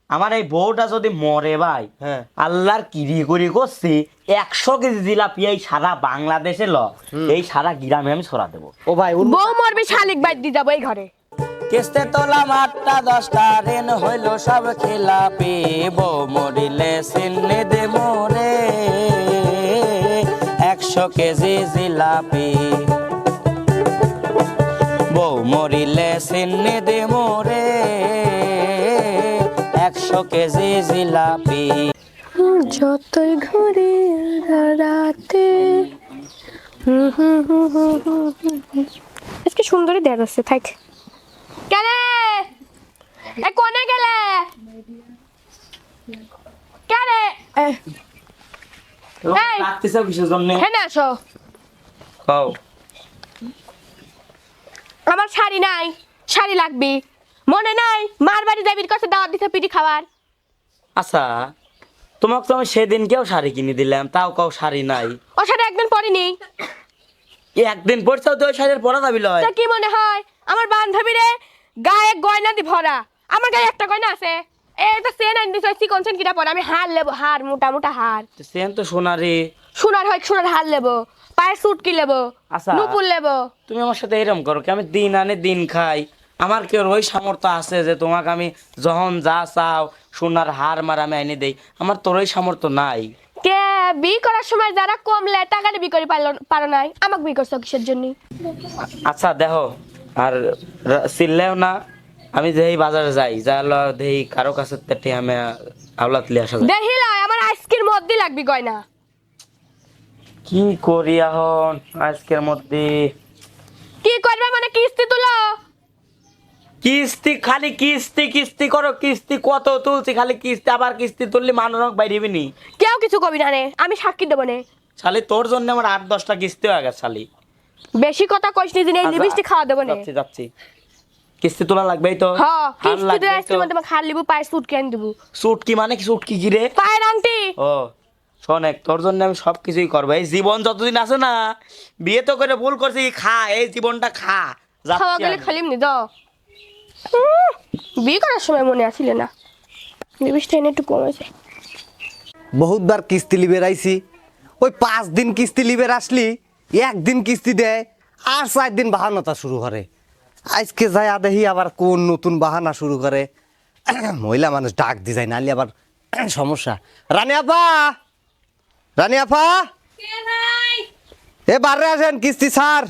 আমার এই বউটা যদি মরে ভাই, হ্যাঁ আল্লাহর কিরি করি করছি 100 কেজি জিলাপি এই সারা বাংলাদেশে এই সারা গ্রামে আমি ছড়া দেবো। ও ভাই বউ মরবে শালিক বাইর দি যাবো এই ঘরে। কেস্তে তোলাম 8টা 10টা রেন হইল সব খেলাপি, বউ মরিলে সিন্নি দে মোরে 100 কেজি জিলাপি, বউ মরিলে সিন্নি দে মোরে 100 কেজি জিলাপি। যতই ঘুরে রাতে আজকে সুন্দরী দেয়া যাচ্ছে থাক। কেনে এ কোনে গেলে কেনে এই রাখতেছো কিসের জন্য? হ্যাঁ না আসো, কও। আমার শাড়ি নাই, শাড়ি লাগবে। মনে নাই মার বাড়ি যাবির কাছে দাওয়াত দিতে পিঠি খাবার। আচ্ছা তোমাকে তো আমি সেদিনকেও শাড়ি কিনে দিলাম, তাও কাউ শাড়ি নাই। ও শাড়ি একদিন পরিনি, একদিন পরছাও তো ওই শাড়ির পরা যাবি লয়। তা কি মনে হয় আমার বান্ধবীরে গায়ে গয়না দি ভরা? আমার গায়ে একটা গয়না আছে, এই তো সেন আইন দিছ চিকন সেন কিটা পরে আমি হার লেবো, হার মোটা মোটা হার। সেন তো সোনারি। সোনার হয় সোনার হার লেবো, পায়ের সুটকি লেবো, আচ্ছা নুপুর লেবো। তুমি আমার সাথে এরকম করো কি? আমি দিন আনে দিন খাই, আমার কি ওই সামর্থ্য আছে যে তোমাকে আমি যখন যা চাও সোনার হার মার আমি এনে দেই? আমার তোর ওই সামর্থ্য নাই। কে বি করার সময় যারা কমলে টাকা বি করে পারো নাই, আমাকে বি করছো কিসের জন্য? আচ্ছা দেখো, আর চিল্লেও না, আমি যেই বাজারে যাই যা দেই কারো কাছে তেটে আমি আওলাত লিয়ে আসা যায়। দেখিলাই আমার আজকের মধ্যে লাগবি গয়না। কি করি এখন আজকের মধ্যে? কি করবে মানে কিস্তি তুলো? কিস্তি খালি কিস্তি কিস্তি করো, কিস্তি কত তুলছি, খালি কিস্তি আবার কিস্তি তুললে মানুষ বাইরেবি নি। কেউ কিছু কবি না রে, আমি সাক্ষী দেবো নে। শালি তোর জন্য আমার 8-10টা কিস্তি হয়ে গেছে শালি। বেশি কথা কইস নি দিন, এই লিপস্টিক খাওয়া দেবো নে। যাচ্ছি যাচ্ছি, কিস্তি তোলা লাগবেই তো। হ্যাঁ হার কিস্তি লাগবেই দিয়ে আজকে তো। মধ্যে তোমাকে হার লিবু, পায়ের সুট কেন দেবো। সুটকি মানে কি? সুটকি কি রে? পায়ের আংটি। ও শোনেক, তোর জন্য আমি সব কিছুই করবো। এই জীবন যতদিন আছে না, বিয়ে তো করে ভুল করছি, খা এই জীবনটা খা। যাচ্ছি খাওয়া গেলে আমি। খালিম নি দাও। বিয়ে করার সময় মনে আসিলে না, লিপস্টিক এনে একটু কমেছে। বহুতবার কিস্তি লিবে আইছি, ওই 5 দিন কিস্তি লিবে আসলি একদিন কিস্তি দেয় আর 4 দিন বাহানাটা শুরু করে। আজকে যায় আদেহি আবার কোন নতুন বাহানা শুরু করে। মহিলা মানুষ ডাক দি যায়, নালি আবার সমস্যা। রানী আপা, রানী আপা, এ বারে আসেন কিস্তি স্যার।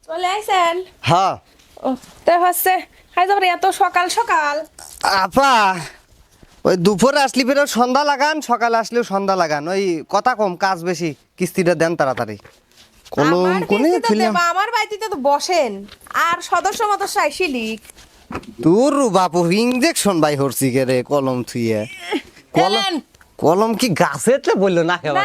চলে আইছেন? হ্যাঁ ও তো হচ্ছে খাই যাবার এত সকাল সকাল। আপা, ওই দুপুরে আসলি ফের সন্ধ্যা লাগান, সকালে আসলেও সন্ধ্যা লাগান, ওই কথা কম কাজ বেশি, কিস্তিটা দেন তাড়াতাড়ি। কলম আমার কোনে কিস্তিতে ছিলাম দেবা, আমার বাড়িতে তো বসেন আর সদস্য মতো শিলিক তোর বাপু ইঞ্জেকশন বাই হরছি কে রে কলম থুইয়ে। কলম দেন। কলম কি গাছেতে বললো না না খেবা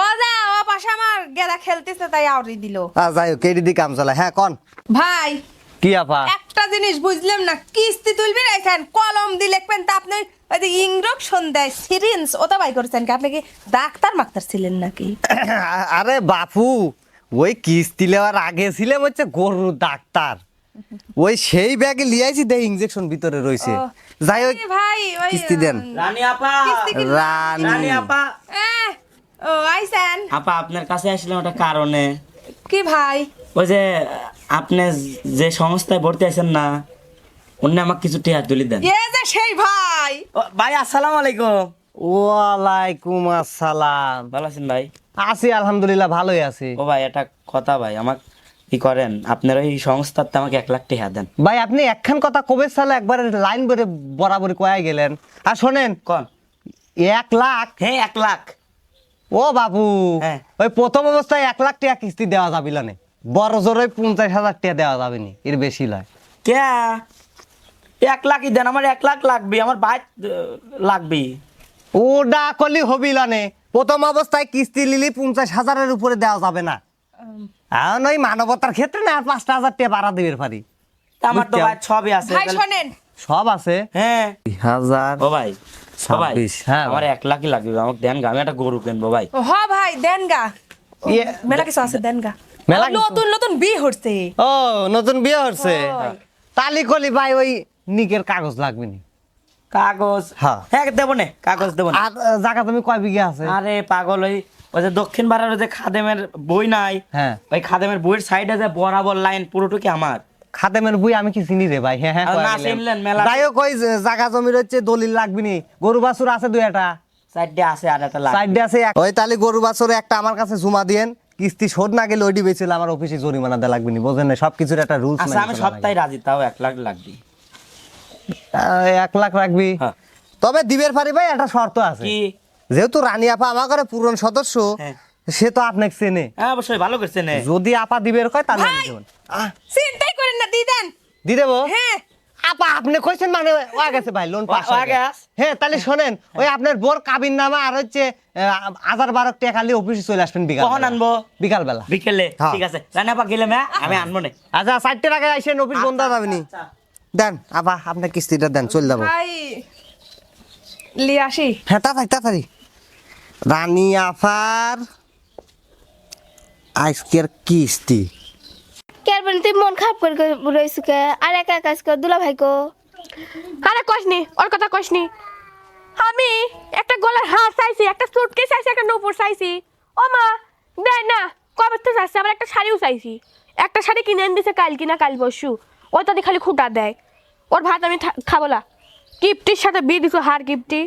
ও যা ও পাশে আমার গেদা খেলতেছে তাই আউরি দিল। যাই হোক কেডি দি কাম চালা। হ্যাঁ কন ভাই কি আপা? একটা জিনিস বুঝলাম না, কিস্তি তুলবি রাখেন কলম দিয়ে লিখবেন তা আপনি ওই যে ইঞ্জেকশন দেয় সিরিঞ্জ ওটা বাই করেছেন কি? আপনি কি ডাক্তার মাক্তার ছিলেন নাকি? আরে বাপু, ওই কিস্তি লেওয়ার আগে ছিলাম হচ্ছে গরুর ডাক্তার, ওই সেই ব্যাগে লিয়াইছি দেয় ইঞ্জেকশন ভিতরে রয়েছে। ও। যাই হোক এই ভাই ওই কিস্তি দেন। রানী আপা, কিস্তি কি- রানী রানী আপা, ও আইছেন আপা আপনার কাছে আসলাম একটা কারণে। কি ভাই? ওই যে আপনি যে সংস্থায় ভর্তি আছেন না, অন্য আমাকে কিছু টিয়া তুলি দেন। এ যে সেই ভাই। ভাই আসসালামু আলাইকুম। ওয়ালাইকুম আসসালাম। ভালো আছেন ভাই? আছি আলহামদুলিল্লাহ, ভালোই আছি। ও ভাই একটা কথা ভাই, আমাকে কি করেন, আপনার ওই সংস্থাতে আমাকে 1 লাখ টাকা দেন। ভাই আপনি একখান কথা কবে সালে একবারে লাইন করে বরাবরই কয়ে গেলেন। আর শোনেন, কোন? 1 লাখ? হ্যাঁ 1 লাখ। ও বাবু, হ্যাঁ। ওই প্রথম অবস্থায় 1 লাখ টাকা কিস্তি দেওয়া যাবে না, বড় জোর 50,000 টাকা দেওয়া যাবে না, এর বেশি লয়। কে 1 লাখই দেন, আমার 1 লাখ লাগবে, আমার বাইক লাগবে। ওটা করলে হবি লানে, প্রথম অবস্থায় কিস্তি লিলি 50,000-এর উপরে দেওয়া যাবে না। এখন ওই মানবতার ক্ষেত্রে না আর 5,000 টাকা বাড়া দিবের পারি। তা আমার তো ভাই সবই আছে। ভাই শোনেন, সব আছে। হ্যাঁ 2,000 ও ভাই, ও ভাই, 26, হ্যাঁ আমার ভাই। 1 লাখই লাগবে, আমাকে দেন গা, আমি একটা গরু কিনবো ভাই। ও হ ভাই দেন গা। ইয়ে, মেলা কিছু আছে দেন গা। মেলা আমার কিছু? নতুন নতুন বিয়ে হচ্ছে। ও নতুন বিয়ে হচ্ছে? হয়। তালি কলি ভাই ওই নিকের কাগজ লাগবে নি। কাগজ হ্যাঁ। হ্যাঁ দেবো নে, কাগজ দেবো না। আর জায়গা তুমি কয় বিঘা আছে? আরে পাগল, ওই যে দক্ষিণ পাড়ার ওই যে খাদেমের বই নাই, হ্যাঁ। ওই খাদেমের বইয়ের সাইডে যে বরাবর লাইন পুরোটুকি আমার। খাদেমের বই আমি কি চিনি রে ভাই? হ্যাঁ হ্যাঁ আর কয়া না গেলাম। চিনলেন মেলা। যাই হোক ওই জায়গা জমির হচ্ছে দলিল লাগবে নি, গরু বাছুর আছে দুই একটা, সাইডে আছে আর একটা লাইন। সাইডে আছে ওই তাহলে গরু বাছুর একটা আমার কাছে জমা দিয়েন, কিস্তি শোধ না গেলে ওইটি বেচলে আমার অফিসে জরিমানা দেওয়া লাগবে নি, বোঝেন না? সবকিছুর একটা রুলস। আচ্ছা আমি সপ্তাহে রাজি, তাও 1 লাখ লাগবে। 1 লাখ রাখবি? হ্যাঁ। তবে দিবের পারি ভাই একটা শর্ত আছে, কি? যেহেতু রানী আপা আমার ঘরে পুরন সদস্য, হ্যাঁ। সে তো আপনাকে চেনে, হ্যাঁ অবশ্যই ভালো করছে নে। যদি আপা দিবের কয় তাহলে আমি ভাই! দেবো। চিন্তাই করেন না, দিয়ে দেন। দি দেবো? হ্যাঁ। আপা আপনি কইছেন মানে ও গেছে ভাই লোন পাস ও আগে আস। হ্যাঁ তাহলে শোনেন, ওই আপনার বোর কাবিন নামা আর হচ্ছে 1000-12 টাকা খালি অফিসে চলে আসবেন বিকাল। কখন আনবো? বিকাল বেলা। বিকেলে? হ্যাঁ। ঠিক আছে, জানি আপা গেলে আমি আনবো নে। আচ্ছা 4টার আগে আইসেন, অফিস বন্ধ যাবে নি। দেন আপা আপনি কিস্তিটা দেন, চলে যাবো। ভাই লিয়ে আসি। হ্যাঁ তাড়াতাড়ি তাড়াতাড়ি। রানী আফার আজকের কিস্তি। কেয়ার বলি তুই মন খারাপ করে রইছু কে? আর একা কাজ কর দুলা ভাই কো। আরে কইসনি, ওর কথা কইসনি। আমি একটা গলার হার চাইছি, একটা সুটকেস চাইছি, একটা নূপুর চাইছি। ও মা দেয় না, কবে তো চাইছি, আবার একটা শাড়িও চাইছি। একটা শাড়ি কিনে এনে দিছে কাল কিনা কাল পরশু, ওটা দিয়ে খালি খুঁটা দেয়। ওর ভাত আমি খাবো না। গিফটির সাথে বিয়ে দিছো, হার গিফটি।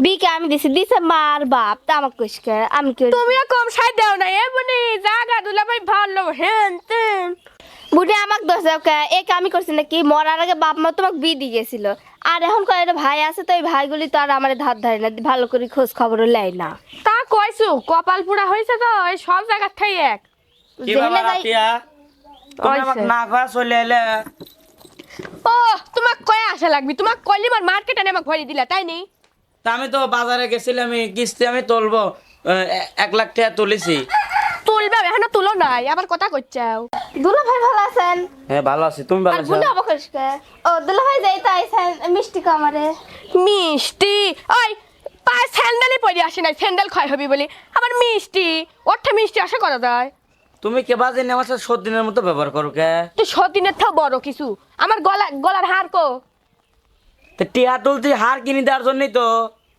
বিকে আমি দিছে মার বাপ তা আমাকে কইস কে? আমি কি তুমিও কম সাই দাও না, এমনি জাগা দুলা ভাই ভালো হেন তেন। বুড়ি আমাকে দোষ দাও কে? এ আমি করছি নাকি? মরার আগে বাপ মা তোমাকে বিয়ে দিয়ে গেছিল, আর এখন কয়েকটা ভাই আছে তো এই ভাইগুলি তো আর আমার ধার ধারে না, ভালো করে খোঁজ খবরও লেয় না। তা কইছো কপাল পুরা হয়েছে তো, এই সব জায়গা থেকে এক। কি বাবা জেলে যাই- রাতিয়া, তুমি আমাকে না কয়া চলে এলে। ও তোমাক কয়ে আসা লাগবি, তোমাক কইলি মার মার্কেটে এনে আমাকে ভরি দিলা, তাই নি? তা আমি তো বাজারে গেছিলাম, কিস্তি আমি তুলবো, 1 লাখ টাকা তুলেছি। তুলবে এখনো তুলো নাই, আবার কথা কইছাও। দুলা ভাই ভালো আছেন? হ্যাঁ ভালো আছি, তুমি ভালো আর আছো? বুড়ি অবাক করিস কে? ও দুলা ভাই যাই তো আইছেন মিষ্টি কামারে। মিষ্টি ওই পায়ে স্যান্ডেলই পরে আসে নাই, স্যান্ডেল ক্ষয় হবি বলি আবার মিষ্টি, ওঠে মিষ্টি আসে করা যায়। তুমি কে বাজে আমার সাথে 7 দিনের মতো ব্যবহার করো কে? তুই সতীনের থেকেও বড় কিছু, আমার গলার হার কো। তো টিয়া তুলছি হার কিনে দেওয়ার জন্যই তো।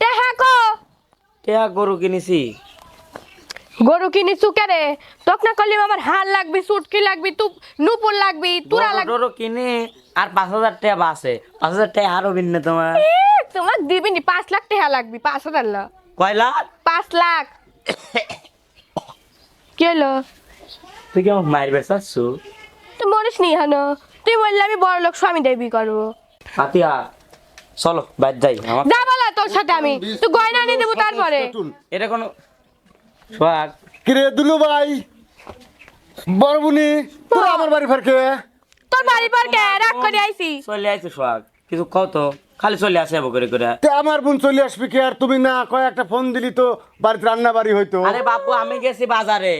তে হ্যাঁ কো, টিয়া গরু কিনেছি। গরু কিনি চুকারে তোক না করলি আমার হার লাগবি, সুটকি লাগবি, তু নুপুর লাগবি, তুরা লাগবি। গরু কিনে আর 5000 টাকা বাসে, 5000 টাকা আরো ভিন্ন তোমার। তোমাক দিবি নি, 5 লাখ টাকা লাগবি, 5,000 লাখ। কয় লাখ? 5 লাখ। কি হলো? তুই কি আমাকে মারবে চাচ্ছু? তুই মরিস নি হানো, তুই বললে আমি বড় লোক স্বামী দেবী করবো। হাতিয়া চলো বাইর যাই। আমার যা বলা তোর সাথে আমি, তুই গয়না নিয়ে দেবো তারপরে। এটা কোনো সোহাগ? কিরে দুলু ভাই, বড়বুনি তোরা আমার বাড়ি ফেরকে তোর বাড়ি পর কে রাগ করে আইছি। চলে আইছে সোহাগ, কিছু কও তো, খালি চলে আসে যাবো করে করে। তে আমার বোন চলে আসবি কি? আর তুমি না কয় একটা ফোন দিলি তো বাড়িতে রান্না বাড়ি হইতো। আরে বাপু আমি গেছি বাজারে,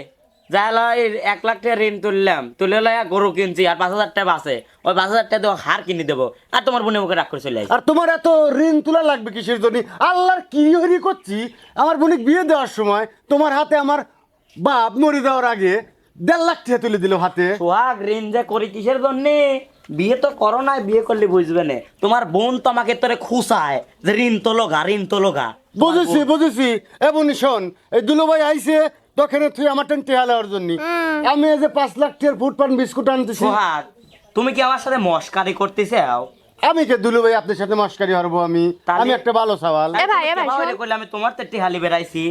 যাই 1 লাখ টাকা ঋণ তুললাম, তুলে লয়া গরু কিনছি আর 5000 টাকা আছে, ওই 5000 টাকা দিয়ে হার কিনে দেবো, আর তোমার বোনের মুখে রাগ করে চলে আসি। আর তোমার এত ঋণ তোলা লাগবে কিসের জন্য? আল্লাহর কি হরি করছি, আমার বোনিক বিয়ে দেওয়ার সময় তোমার হাতে আমার বাপ মরে যাওয়ার আগে 1.5 লাখ টাকা তুলে দিল হাতে। সোহাগ ঋণ যে করি কিসের জন্য? বিয়ে তো করো নাই, বিয়ে করলে বুঝবে না। তোমার বোন তো আমাকে তোরে খুশায় যে ঋণ তোলোগা, ঋণ তোলোগা। বুঝেছি বুঝেছি। এমনি শোন, এই দুলু ভাই আইসে তখন তুই আমার টেন টেহা নেওয়ার জন্য আমি এই যে 5 লাখ টাকার ফুড পান বিস্কুট আনতেছি। সোহাগ তুমি কি আমার সাথে মস্কারি করতেছাও? আমি কে দুলু ভাই আপনার সাথে মস্কারি হরবো? আমি তাহলে- আমি একটা ভালো সওয়াল। এ ভাই, শোন। আমি তোমার তো টিহালি বেড়াইছি।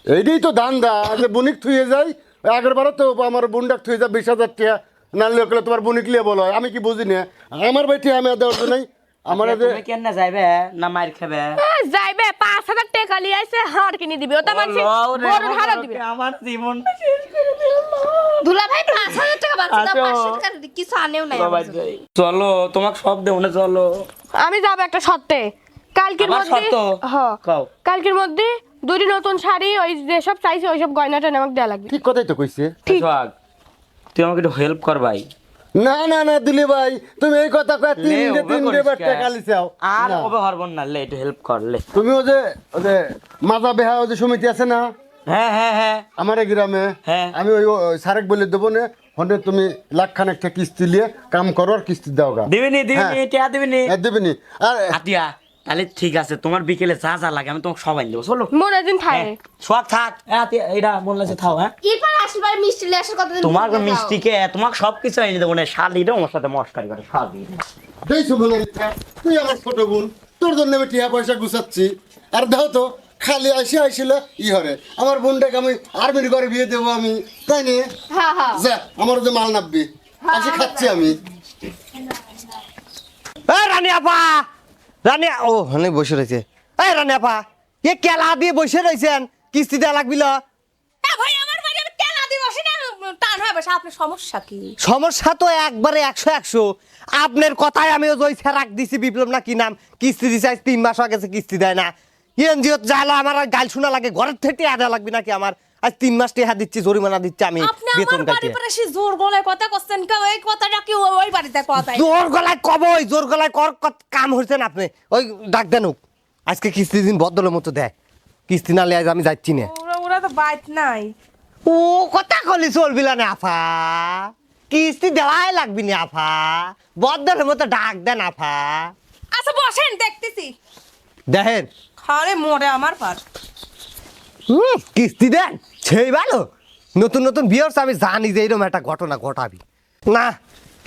এইটাই তো ধান্দা যে বুনিক থুয়ে যাই। আগের বারও তো আমার বুনডাক থুয়ে যা 20,000 টাকা নালে ওগুলো তোমার বুনিক লিয়ে বলো, আমি কি বুঝি না? আমার ভাই টিয়া আমি দেওয়ার তো নাই। আমার তুমি কেন না যাইবে না মার খাবে? যাইবে 5,000 টাকা লিয়ে আইছে, হার কিনে দিবে, ওটা মানছি গরুর হারা দিবে। আমার জীবন দুলা ভাই 5,000 টাকা বাঁচছে দাও, আসো। 500 টাকা কিছু আনেও নাই আমার জন্য। চলো তোমাকে সব দেবো না, চলো। আমি যাবো একটা সত্যে কালকের আবার মধ্যে। শর্ত? হ্যাঁ কও। কালকের মধ্যে 2টি নতুন শাড়ি, ওই যেসব চাইছে ওইসব গয়নাটা আমাকে দেওয়া লাগবে। ঠিক কথাই তো কইছে। ঠিক। সোহাগ তুই আমাকে একটু হেল্প কর ভাই। না না না দিলি ভাই, তুমি এই কথা কয়ে লে, 3 ওবে দিন করিস দেবার কে? টাকা লিছাও। আর না। ওবে হরবন না, লে একটু হেল্প কর লে। তুমি ওই যে মাজা বেহা ওই যে সমিতি আছে না হ্যাঁ হ্যাঁ হ্যাঁ আমার এই গ্রামে, হ্যাঁ। আমি ওই সারেক বলে দেবো না, হন্ডে তুমি 1 লাখ খানেক টাকা কিস্তি নিয়ে কাম করো আর কিস্তি দাও গা। দিবিনি দিবিনি হ্যাঁ। টিয়া দিবিনি। দেবিনি আর হাতিয়া তাহলে ঠিক আছে, তোমার বিকেলে যা যা লাগে আমি তোমাকে সবাই দেবো, চলো। মনে দিন থাকে সব থাক, এইটা মনে লাগছে থাও। হ্যাঁ, এরপর আসবার মিষ্টি নিয়ে আসার কথা তোমার মিষ্টিকে তোমাকে সবকিছু এনে দেবো না, শালিটা আমার সাথে মস্কারি করে শালি। দেখছো মনালিসা, তুই আমার ছোট বোন, তোর জন্য আমি টিয়া পয়সা গুছাচ্ছি, আর দেখো তো খালি আসিল হরে আমার বোনটাকে আমি আর্মির ঘরে বিয়ে দেবো আমি, তাই নিয়ে হ্যাঁ হ্যাঁ যা আমার যে মাল নাববি আসি খাচ্ছি আমি। রানী আপা, রানী ও হনে বসে রয়েছে। এই রানী আপা, এ কেলা দিয়ে বসে রয়েছেন, কিস্তি দেওয়া লাগবিল। ভাই আমার বাড়ি আমি কেনা দিব সেটা টান হয় বসে, আপনার সমস্যা কি? সমস্যা তো একবারে 100-100। আপনার কথায় আমি ওই ফেরাক দিছি, বিপ্লব না কি নাম, কিস্তি দিছে আজ 3 মাস হয়ে গেছে, কিস্তি দেয় না। এনজিও যাইলো আমার আর গাল শোনা লাগে, ঘরের থেকে আদা লাগবে নাকি আমার? আজ 3 মাস টেহা দিচ্ছি, জরিমানা দিচ্ছি আমি আপনি বেতন আমার বাড়ি কাটে। পরে সে জোর গলায় কথা করছেন কেউ, এই কথাটা কি ওই বাড়িতে কথা? জোর গলায় কবই, জোর গলায় কাম হচ্ছেন আপনি। ওই ডাক দেন হোক, আজকে কিস্তি দিন বদলের মতো দেয়, কিস্তি না লিয়ে আমি যাচ্ছি না। ওরা তো বাইত নাই। ও কথা কলি চলবিলা না আফা, কিস্তি দেওয়াই লাগবি না আফা, বদলের মতো ডাক দেন আফা। আচ্ছা বসেন দেখতেছি, দেখেন খালে মরে আমার পার। কিস্তি দেন সেই ভালো, নতুন নতুন বিয়ে হচ্ছে, আমি জানি যে এরকম একটা ঘটনা ঘটাবি না।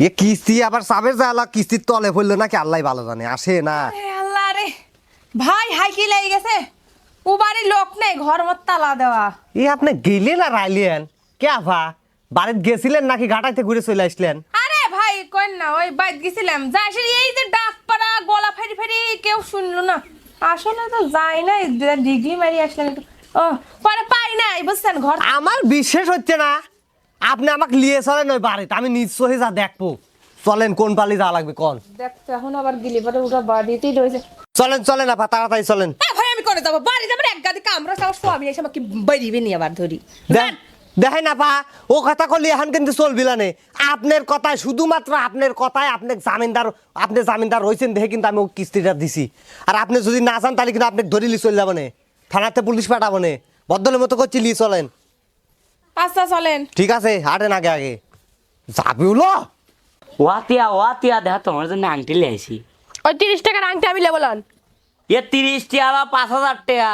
এ কিস্তি আবার সাবের জালা, কিস্তির তলে পড়লো নাকি আল্লাহ ভালো জানে, আসে না। এ আল্লাহ রে ভাই, হাই কি লেগে গেছে? ও বাড়ির লোক নেই, ঘর মত তালা দেওয়া। এ আপনি গেলেন আর আইলেন কে আফা? বাড়িতে গেছিলেন নাকি ঘাটাইতে ঘুরে চলে আসলেন? আরে ভাই কই না, ওই বাইত গেছিলাম, যাই সে এই যে ডাক পাড়া গলা ফেরি ফেরি কেউ শুনলো না, আসলে তো যাই না, ডিগ্রি মারি আসলাম একটু। ও পরে পাই নাই বুঝছেন ঘর। আমার বিশ্বাস হচ্ছে না, আপনি আমাকে নিয়ে চলেন ওই বাড়িতে, আমি নিশ্চয়ই যা দেখবো। চলেন, কোন পালি যা লাগবে কোন? দেখতে এখন আবার গিলি পরে ওটা বাড়িতেই রয়েছে। চলেন চলেন আপা, তাড়াতাড়ি চলেন। ভাই আমি করে যাবো বাড়ি যাবেন, এক গাদি কামড়া সব স্বামী এসে আমাকে বেরিয়ে নিয়ে আবার ধরি। দেখেন আপা, ও কথা করলে এখন কিন্তু চলবিলা নে। আপনার কথায়, শুধুমাত্র আপনার কথায়, আপনি জামিনদার হয়েছেন দেখে কিন্তু আমি ও কিস্তিটা দিছি। আর আপনি যদি না চান তাহলে কিন্তু আপনি ধরিলি চলে যাবো নে, থানাতে পুলিশ পাঠাবো নে। বদলের মতো করছি, লি চলেন। আচ্ছা চলেন। ঠিক আছে, হাঁটেন আগে আগে যাবি হলো। ওয়াতিয়া দেখা তোমার জন্য আংটি লিয়ে আইছি। ওই 30 টাকার আংটি আমি লেবো লন। 30 টাকা বা 5000 টাকা?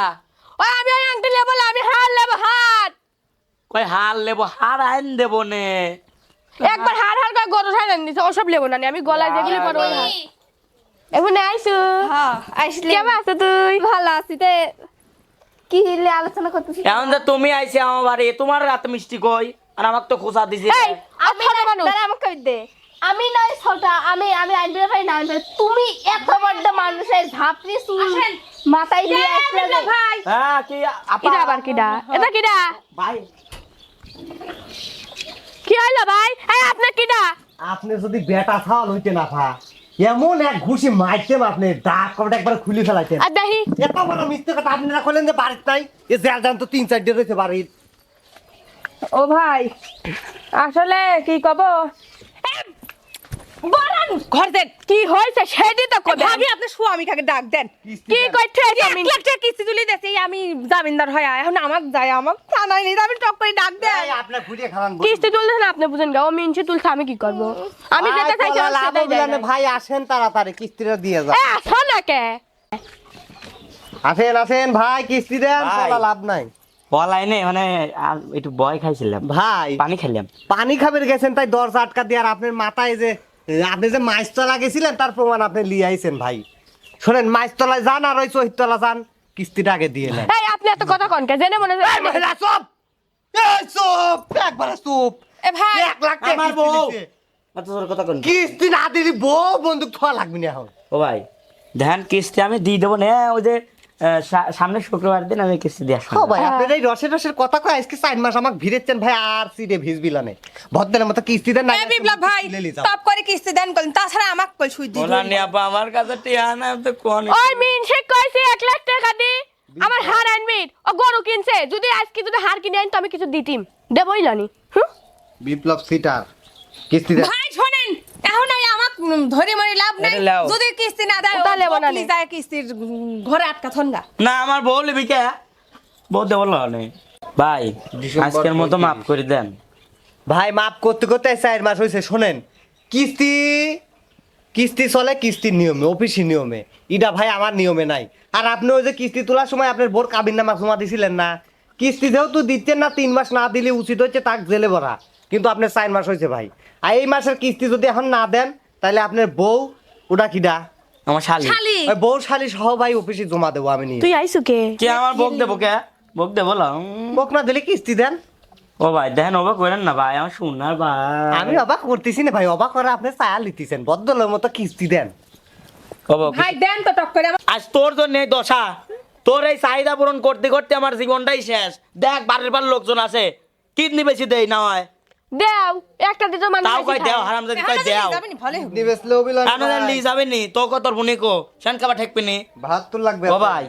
ওই আমি ওই আংটি লেবো না, আমি হার লেবো, হার। কই হার লেবো, হার আইন দেবো নে। একবার হার হার করে গরু ছাড়া নিছে, ওসব লেবো না, আমি গলায় যেগুলি পরে ওই হার। এখন আইসু, হ্যাঁ আসলে কেমন আছো তুই? ভালো আছি। তে কি হইলে আলোচনা করতেছি? এখন যে তুমি আইছে আমার বাড়ি, তোমার রাত মিষ্টি কই? আর আমাকে তো খোঁজা দিছে। এই আমি ছোট মানুষ। দাঁড়া আমাকে দে। আমি নয় ছোট, আমি আইনবে পাই না আইনবে। তুমি এত বড় মানুষের ঝাপড়ি চুল মাথায় দিয়ে আসলে ভাই হ্যাঁ কি আপা? কিডা আবার কিডা? এটা কিডা? ভাই কি হইলো ভাই? এই আপনার কিডা? আপনি যদি বেটা খাওয়াল হইতে না খা, এমন এক ঘুষি মারতেন আপনি, দাঁত কবটা একবার খুলে ফেলাইতেন। আর দেখি এত বড় মিথ্যে কথা আপনি না করলেন যে বাড়িতে নাই। এ জেল জান তো 3-4 দিন রয়েছে বাড়ির। ও ভাই আসলে কি কব, বলেন ঘর দেন। কি হইছে সেটি তো কবে। ভাবি আপনি স্বামীকে ডাক দেন। কি কইতে আমি একটা কিস্তি তুলি দেছি, আমি জামিনদার হয় এখন আমার যায়, আমার থানায় নিয়ে যাবেন, টক করে ডাক দেন। আপনি ঘুরিয়ে খাওয়ান কিস্তি তুলছে না আপনি বুঝেন গা, ও মিনছে তুলছে, আমি কি করব? আমি যেতে চাইছি আমার সেটাই দেয় না। ভাই আসেন তাড়াতাড়ি, কিস্তিটা দিয়ে যান। এ আসো না কে? আসেন আসেন ভাই, কিস্তি দেন, ভাই। চলা লাভ নাই। অনলাইনে মানে একটু বয় খাইছিলাম, ভাই পানি খেলাম। পানি খাবের গেছেন তাই দরজা আটকা দিয়ে, আর আপনার মাথায় যে আপনি যে মাইস্তলা গেছিলেন তার প্রমাণ আপনি লিয়ে আইছেন ভাই। শোনেন, মাইস্তলায় যান আর ওই চহিতলা যান, কিস্তিটা আগে দিয়ে নেন। এই আপনি এত কথা কন কে? জেনে মনে এই মহিলা চুপ! এই চুপ! একবারে চুপ! এ ভাই 1 লাখ টাকা আমার কিস্তি বউ। দিছে। এত জোর কথা কোন? কিস্তি না দিলি বউ বন্দুক থোয়া লাগবে না এখন। ও ভাই ধ্যান কিস্তি আমি দিয়ে দেবো না, ওই যে সামনে শুক্রবার দিন আমি কিস্তি দিয়ে আসবো। ও ভাই, আপনার এই রসের রসের কথা কয় আজকে 4 মাস আমাকে ভিড়েছেন ভাই, আর সিটে ভিজবিলানে ভদ্রের মতো কিস্তি দেন না। এ বিপ্লব ভাই টপ করে কিস্তি দেন করেন, তাছাড়া আমাকে কই সুই দিই। ওলা নিয়ে আপা আমার কাছে টিয়া না, তো কোন ওই মিনছে কইছে 1 লাখ টাকা দি আমার হার আনবি, ও গরু কিনছে, যদি আজকে যদি হার কিনে আইন তো আমি কিছু দিতিম, দেবই জানি। বিপ্লব সিটার কিস্তি দেন। ভাই শোনেন, এখন এই আমাক ধরে মরে লাভ নাই, এটা লাও। যদি কিস্তি না দেয় ওটা লেবো না বকলি যায় কিস্তির ঘরে আটকা থনগা। না আমার বউ লিবি কে? বউ দেবো না ভাই, আজকের মতো মাফ করে দেন। ভাই মাপ করতে করতে 4 মাস হয়েছে। শোনেন, কিস্তি কিস্তি চলে কিস্তির নিয়মে, অফিসি নিয়মে। ইটা ভাই আমার নিয়মে নাই। আর আপনি ওই যে কিস্তি তোলার সময় আপনার বোর কাবিন নামা জমা দিছিলেন না, কিস্তি যেহেতু দিচ্ছেন না, 3 মাস না দিলে উচিত হচ্ছে তাক জেলে ভরা। কিন্তু আপনার 4 মাস হয়েছে ভাই। আর এই মাসের কিস্তি যদি এখন না দেন, তাহলে আপনার বউ ওটা কিডা, আমার শালি। শালি ওই বউ শালি সহ ভাই অফিসে জমা দেবো আমি নিয়ে। তুই আইসু কে? কে আমার বক দেবো কে? বক দেবো না। বক না দিলে কিস্তি দেন। ও ভাই দেখেন অবাক করেন না ভাই, আমার শোনার ভাই। আমি অবাক করতেছি না ভাই, অবাক করে আপনি চায়া লিতেছেন, বদলের মতো কিস্তি দেন। অবাক। ভাই দেন তো টক করে আমার। আজ তোর জন্য এই দশা, তোর এই চাহিদা পূরণ করতে করতে আমার জীবনটাই শেষ। দেখ বাড়ির বার লোকজন আছে, কিডনি বেশি দেই না হয়, দেও একটা দিতে মানুষ তাও বেশি কই দেও খায়। হারাম যদি কই দেও। যাবেনি ভালো হবে। নিবেসলে অবিলন আপনাদের লি যাবে নি তো কত বুনিকো শান কাবা ঠেকবে নি। 72 লাগবে। ও ভাই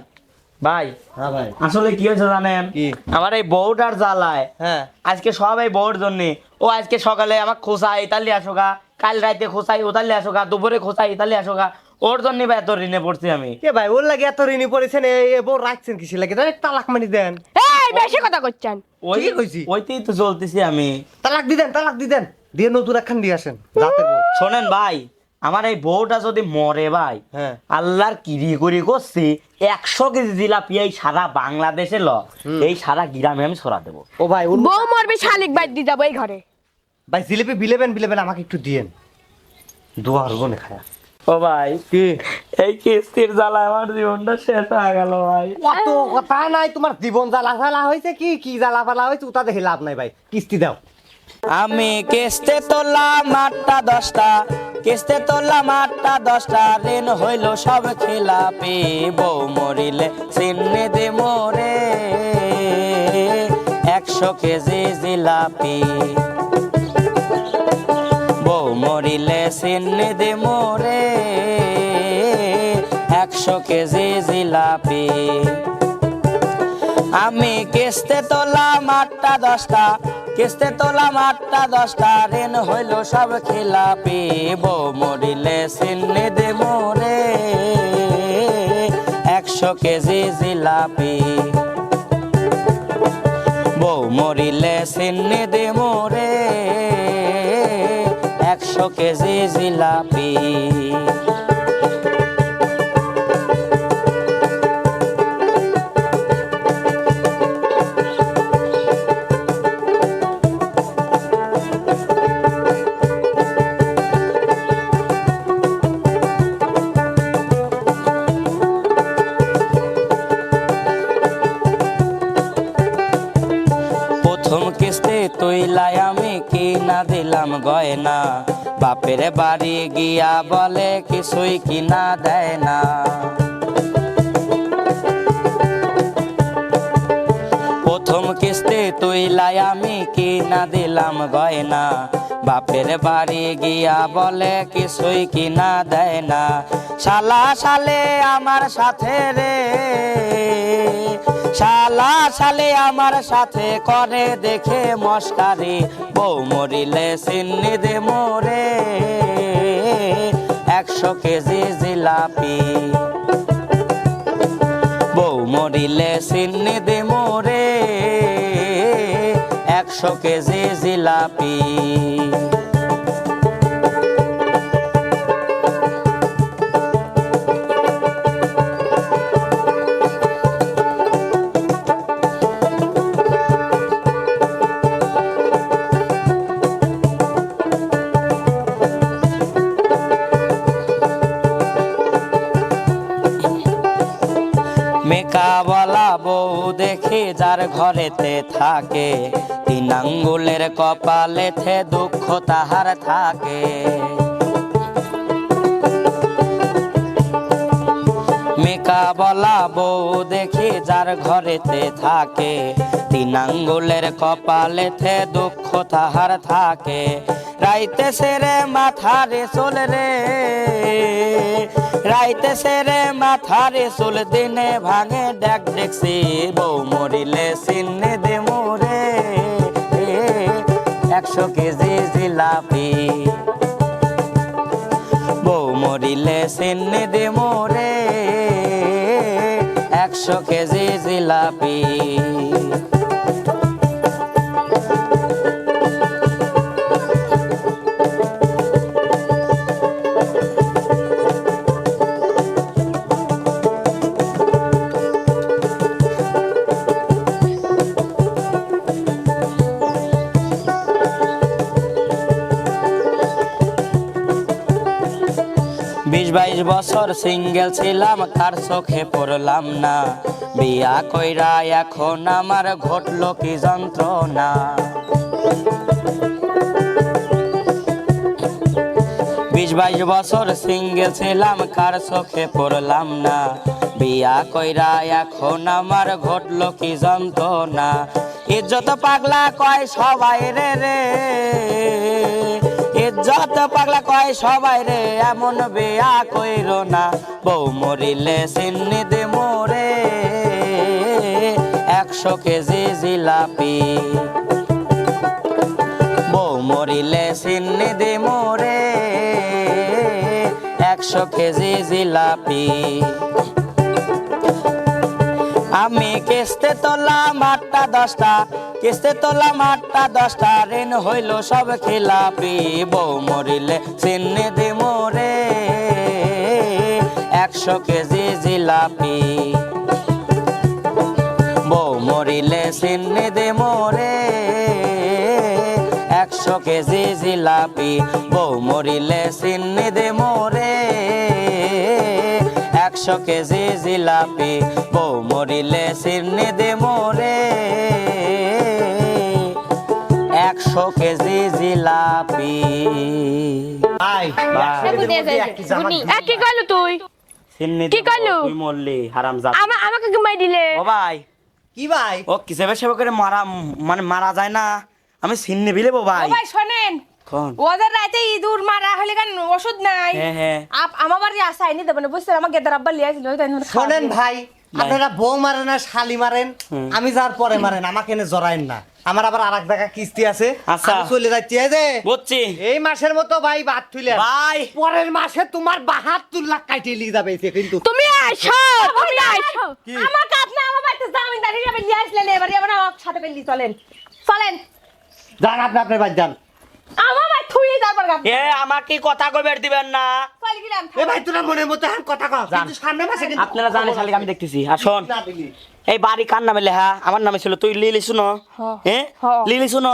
ভাই হ্যাঁ ভাই। আসলে কি হয়েছে জানেন? কি? আমার এই বউটার জ্বালায় হ্যাঁ। আজকে সব এই বউর জন্য। ও আজকে সকালে আমার খোঁচাই ইতালি আসোগা, কাল রাতে খোঁচাই ওতালি আসোগা, দুপুরে খোঁচাই ইতালি আসোগা। ওর জন্য ভাই এত ঋণে পড়ছি আমি। কে ভাই ওর লাগে এত ঋণী পড়েছেন? এই বউ রাখছেন কিসে লাগে? ডাইরেক্ট তালাক মানি দেন। এই বেশি কথা করছেন। ওই ঠিকই কইছি। ওইতেই তো চলতেছি আমি। তালাক দিদেন দিয়ে নতুন একখান দিয়ে আসেন রাতের বউ। শোনেন ভাই, আমার এই বউটা যদি মরে ভাই, হ্যাঁ। আল্লাহর কিরি করি করছি 100 কেজি জিলাপি এই সারা বাংলাদেশে এই সারা গ্রামে আমি ছড়া দেবো। ও ভাই ওর বউ মরবে শালিক বাইর দি যাবো এই ঘরে। ভাই জিলিপি বিলেবেন আমাকে একটু দিয়েন, দোয়া হবো না খায়া। ও ভাই কি এই কিস্তির জ্বালা আমার জীবনটা শেষ হয়ে গেল ভাই। অত কথা নাই, তোমার জীবন জ্বালা ফালা হয়েছে কি জ্বালা ফালা হয়েছে ওটা দেখে লাভ নাই ভাই, কিস্তি দাও। আমি কিস্তে তোলাম 8টা 10টা, কিস্তে তোলাম 8টা 10টা, ঋণ হইল সব খেলাপি, বউ মরিলে চিন্নি দে মোরে 100 কেজি জিলাপি, বউ মরিলে চিন্নি দে মোরে 100 কেজি জিলাপি। আমি কিস্তে তোলাম 8টা 10টা, কিস্তে তোলাম 8টা 10টা, ঋণ হইল সব খেলাপি, বউ মরিলে চিন্নি দে মোরে 100 কেজি জিলাপি, বউ মরিলে চিন্নি দে মোরে 100 কেজি জিলাপি। প্রথম কিস্তি তুইলাই আমি কিনা দিলাম গয়না, বাপের বাড়ি গিয়া বলে কিছুই কিনা দেয় না, প্রথম কিস্তি তুইলাই আমি কিনা দিলাম গয়না, বাপের বাড়ি গিয়া বলে কিছুই কিনা দেয় না, শালা শালে আমার সাথে রে, শালা শালে আমার সাথে করে দেখে মস্কারি, বউ মরিলে চিন্নি দে মোরে 100 কেজি জিলাপি, বউ মরিলে চিন্নি দে মোরে 100 কেজি জিলাপি। মেকা বলা বউ দেখি যার ঘরেতে থাকে, 3 আঙ্গুলের কপালেতে দুঃখ তাহার থাকে, মেকা বলা বউ দেখি যার ঘরেতে থাকে, 3 আঙ্গুলের কপালেতে দুঃখ তাহার থাকে, রাইতে সেরে মাথারে চুল রে, রাইতে সেরে মাথারে চুল, দিনে ভাঙে ডাক দেখছি, বউ মরিলে চিন্নি দে মোরে 100 কেজি জিলাপি, বউ মরিলে চিন্নি দে মোরে 100 কেজি জিলাপি। বছর সিঙ্গেল ছিলাম কার চোখে পড়লাম না বিয়া কইরা এখন আমার ঘটলো কি যন্ত্রণা 20-22 বছর সিঙ্গেল ছিলাম কার চোখে পড়লাম না বিয়া কইরা এখন আমার ঘটলো কি যন্ত্রণা ইজ্জত পাগলা কয় সবাই রে ইজ্জত পাগলা কয় সবাই রে এমন বিয়া কইরো না বউ মরিলে চিন্নি দে মোরে 100 কেজি জিলাপি বউ মরিলে চিন্নি দে মোরে 100 কেজি জিলাপি আমি কিস্তে তোলাম 8টা 10টা কিস্তে তোলাম 8টা 10টা ঋণ হইল সব খিলাপি বউ মরিলে চিন্নি দে মোরে 100 কেজি জিলাপি বউ মরিলে চিন্নি দে মোরে 100 কেজি জিলাপি বউ মরিলে চিন্নি দে মোরে 100 কেজি জিলাপি বউ মরিলে চিন্নি দে মোরে 100 কেজি জিলাপি ভাই কি কইলো তুই চিন্নি কি কইলো? তুই মরলি হারামজাদা আমাকে ঘুমাই দিলে ও ভাই কি ভাই ও কিসে সেবা করে মারা যায় না আমি চিন্নি বিলেবো ও ভাই ভাই শোনেন কোন ওদের রাতে ইঁদুর মারা হলে কেন ওষুধ নাই হ্যাঁ হ্যাঁ আমার বাড়ি আসা আইনি দেবেন বুঝছেন আমার গেদার আব্বা লিয়ে আসছিল শোনেন ভাই আপনারা বউ মারেন না শালি মারেন আমি যার পরে মারেন আমাকে এনে জড়াইন না আমার আবার আরেক জায়গা কিস্তি আছে আচ্ছা। আমি চলে যাচ্ছি এই যে বুঝছি এই মাসের মতো ভাই বাদ তুলে ভাই পরের মাসে তোমার 72 লাখ কাটিয়ে নিয়ে যাবে এসে কিন্তু তুমি আইছো তুমি আইছো আমাকে আপনি আমার বাড়িতে জামিনদার হিসেবে নিয়ে আসলেন এবারে এবার আমার সাথে পেলি চলেন চলেন যান আপনি আপনার বাদ যান আমার ভাই থুই তারপর গান এ আমাকে কথা কইবার দিবেন না চল গেলাম এ ভাই তোরা মনের মতো এখন কথা কও কিন্তু সামনে মাসে কিন্তু আপনারা জানেন শালিক আমি দেখতেছি আর শোন না দিলি। এই বাড়ি কার নামে লেখা আমার নামে ছিল তুই লিলি শুনো হ্যাঁ লিলি শুনো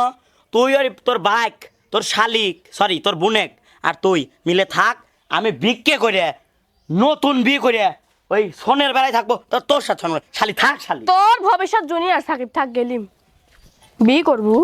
তুই আর তোর বাইক তোর শালিক সরি তোর বুনেক আর তুই মিলে থাক আমি বিক্রি করে নতুন বিয়ে করে ওই সোনের বেলায় থাকবো তোর সাথে শালি থাক শালি তোর ভবিষ্যৎ জুনিয়র সাকিব থাক গেলিম বিয়ে করবো